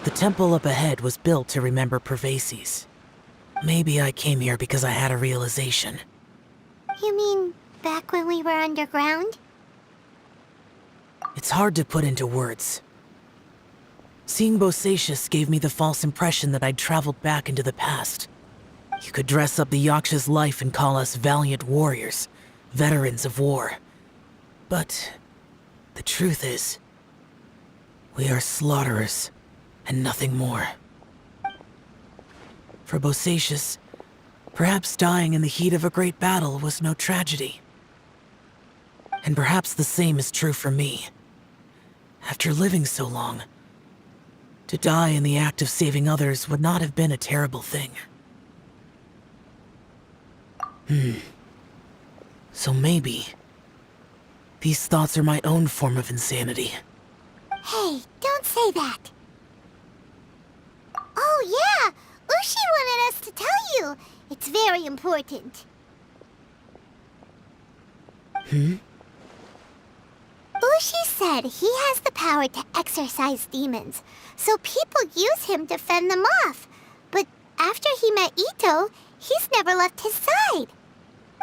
The temple up ahead was built to remember Pervases. Maybe I came here because I had a realization. You mean back when we were underground? It's hard to put into words. Seeing Bosacius gave me the false impression that I'd traveled back into the past. You could dress up the Yaksha's life and call us valiant warriors, veterans of war. But the truth is, we are slaughterers, and nothing more. For Bosacius, perhaps dying in the heat of a great battle was no tragedy. And perhaps the same is true for me. After living so long, to die in the act of saving others would not have been a terrible thing. So maybe these thoughts are my own form of insanity. Hey, don't say that. Oh yeah, Ushi wanted us to tell you. It's very important. Ushi said he has the power to exorcise demons, so people use him to fend them off. But after he met Ito, he's never left his side.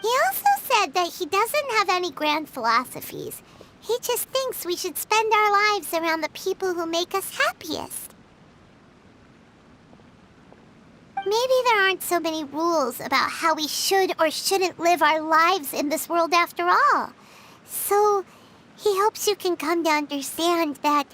He also said that he doesn't have any grand philosophies. He just thinks we should spend our lives around the people who make us happiest. Maybe there aren't so many rules about how we should or shouldn't live our lives in this world after all. So, he hopes you can come to understand that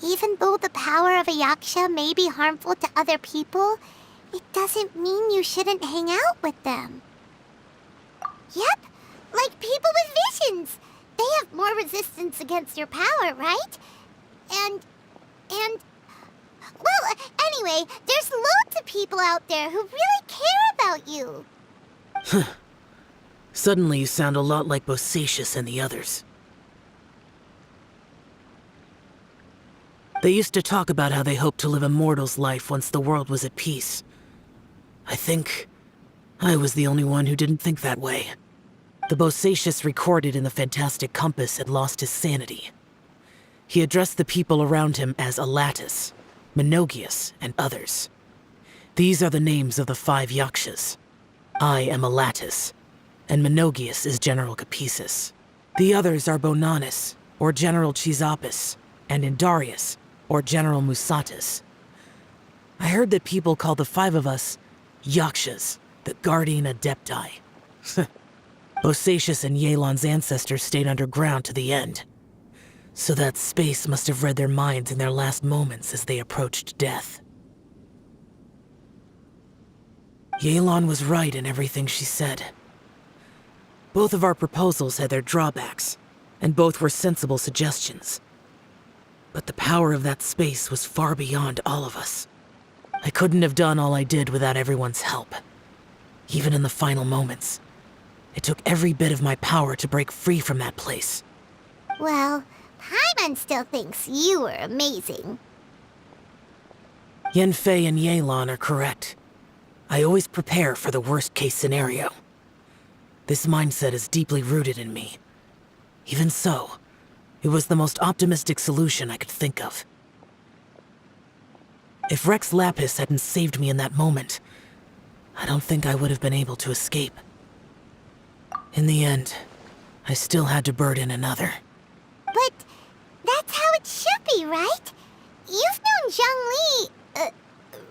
even though the power of a Yaksha may be harmful to other people, it doesn't mean you shouldn't hang out with them. Yep, like people with visions. They have more resistance against your power, right? Well, anyway, there's loads of people out there who really care about you. Suddenly you sound a lot like Bosacius and the others. They used to talk about how they hoped to live a mortal's life once the world was at peace. I think I was the only one who didn't think that way. The Bosacius recorded in the Fantastic Compass had lost his sanity. He addressed the people around him as Alatus, Menogius, and others. These are the names of the 5 Yakshas. I am Alatus, and Menogius is General Capisis. The others are Bonanis, or General Chisapis, and Indarius, or General Musatus. I heard that people call the 5 of us Yakshas, the Guardian Adepti. Bosacius and Yelan's ancestors stayed underground to the end. So that space must have read their minds in their last moments as they approached death. Yelan was right in everything she said. Both of our proposals had their drawbacks, and both were sensible suggestions. But the power of that space was far beyond all of us. I couldn't have done all I did without everyone's help. Even in the final moments, it took every bit of my power to break free from that place. Well, Paimon still thinks you were amazing. Yanfei and Yelan are correct. I always prepare for the worst-case scenario. This mindset is deeply rooted in me. Even so, it was the most optimistic solution I could think of. If Rex Lapis hadn't saved me in that moment, I don't think I would have been able to escape. In the end, I still had to burden another. But that's how it should be, right? You've known Zhang Li,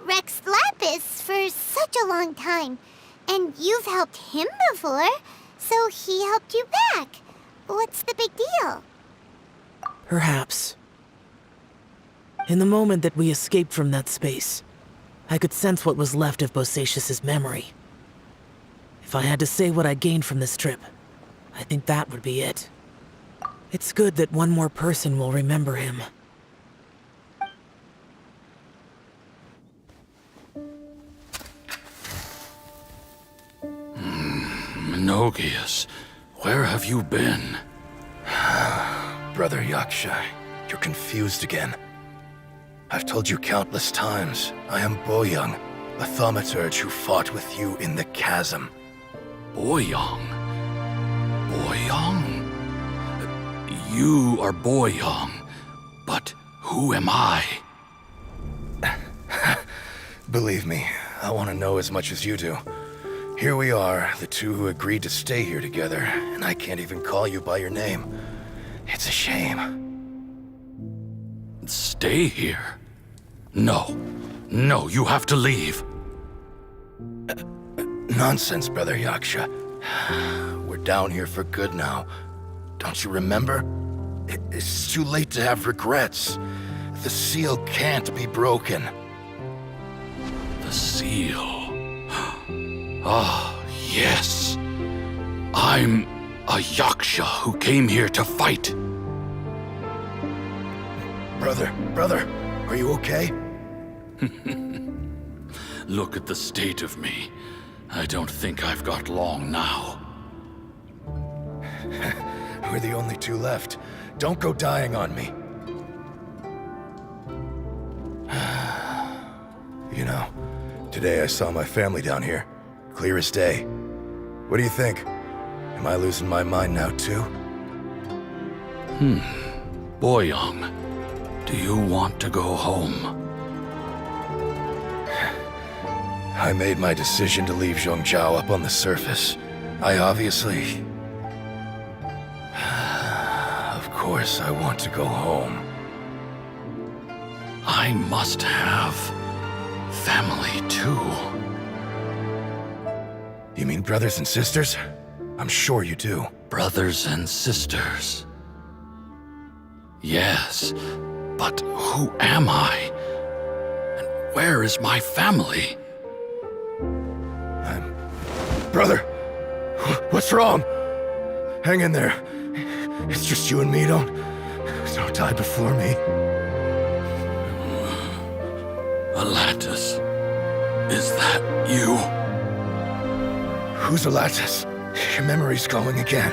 Rex Lapis, for such a long time. And you've helped him before, so he helped you back. What's the big deal? Perhaps. In the moment that we escaped from that space, I could sense what was left of Bosacius's memory. If I had to say what I gained from this trip, I think that would be it. It's good that one more person will remember him. Menogius, where have you been? Brother Yaksha, you're confused again. I've told you countless times, I am Boyoung, a thaumaturge who fought with you in the chasm. Boyoung? Boyoung? You are Boyoung, but who am I? Believe me, I want to know as much as you do. Here we are, the two who agreed to stay here together, and I can't even call you by your name. It's a shame. Stay here? No. No, you have to leave. Nonsense, Brother Yaksha. We're down here for good now. Don't you remember? It's too late to have regrets. The seal can't be broken. The seal. Ah, yes. I'm a Yaksha who came here to fight. Brother, are you okay? Look at the state of me. I don't think I've got long now. We're the only two left. Don't go dying on me. You know, today I saw my family down here. Clear as day. What do you think? Am I losing my mind now too? Boyoung, do you want to go home? I made my decision to leave Zhongzhou up on the surface. I obviously... Of course I want to go home. I must have family too. You mean brothers and sisters? I'm sure you do. Brothers and sisters. Yes, but who am I? And where is my family? Brother, what's wrong? Hang in there. It's just you and me, don't die before me. Alatus, is that you? Who's Alatus? Your memory's going again.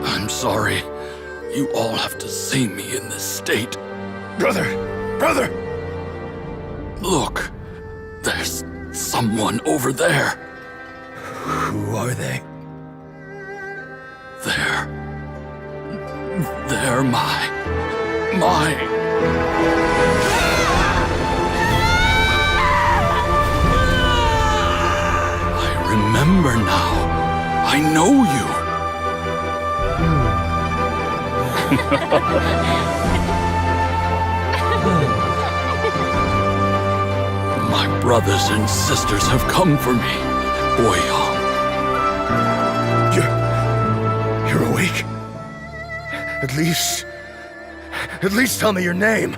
I'm sorry. You all have to see me in this state. Brother! Look, there's someone over there. Who are they? They're my... I remember now. I know you. My brothers and sisters have come for me, Boyoung. You're awake? At least tell me your name.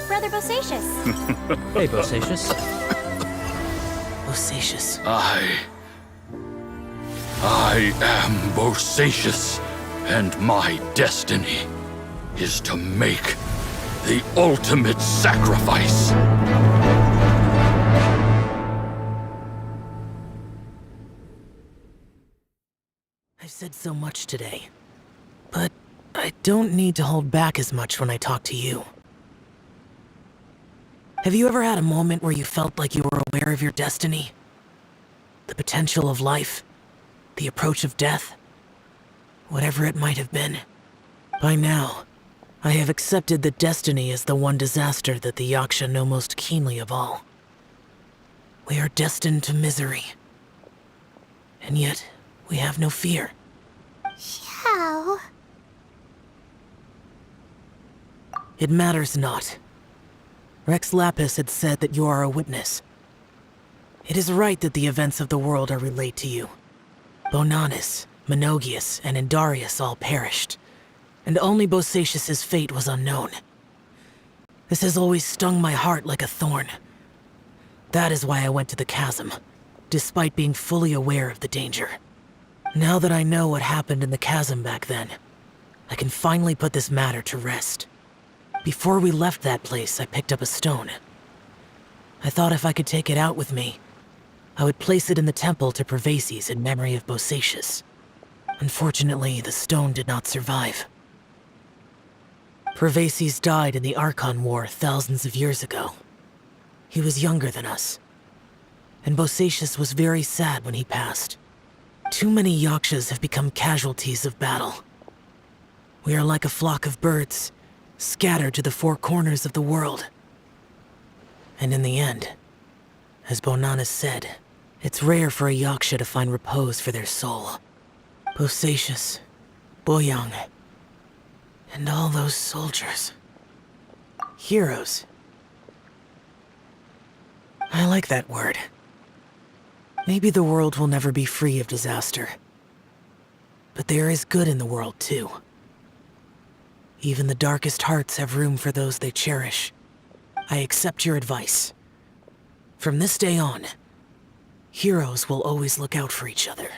Brother Bosacious. Hey, Bosacious. Bosacious. I am Bosacious, and my destiny is to make the ultimate sacrifice. I've said so much today, but I don't need to hold back as much when I talk to you. Have you ever had a moment where you felt like you were aware of your destiny? The potential of life? The approach of death? Whatever it might have been. By now, I have accepted that destiny is the one disaster that the Yaksha know most keenly of all. We are destined to misery. And yet, we have no fear. How? It matters not. Rex Lapis had said that you are a witness. It is right that the events of the world are relayed to you. Bonanis, Menogias, and Indarius all perished, and only Bosacious's fate was unknown. This has always stung my heart like a thorn. That is why I went to the chasm, despite being fully aware of the danger. Now that I know what happened in the chasm back then, I can finally put this matter to rest. Before we left that place, I picked up a stone. I thought if I could take it out with me, I would place it in the temple to Pervases in memory of Bosacious. Unfortunately, the stone did not survive. Pervases died in the Archon War thousands of years ago. He was younger than us, and Bosacius was very sad when he passed. Too many Yakshas have become casualties of battle. We are like a flock of birds, scattered to the four corners of the world. And in the end, as Bonanas said, it's rare for a Yaksha to find repose for their soul. Bosacius, Boyang, and all those soldiers. Heroes. I like that word. Maybe the world will never be free of disaster. But there is good in the world, too. Even the darkest hearts have room for those they cherish. I accept your advice. From this day on, heroes will always look out for each other.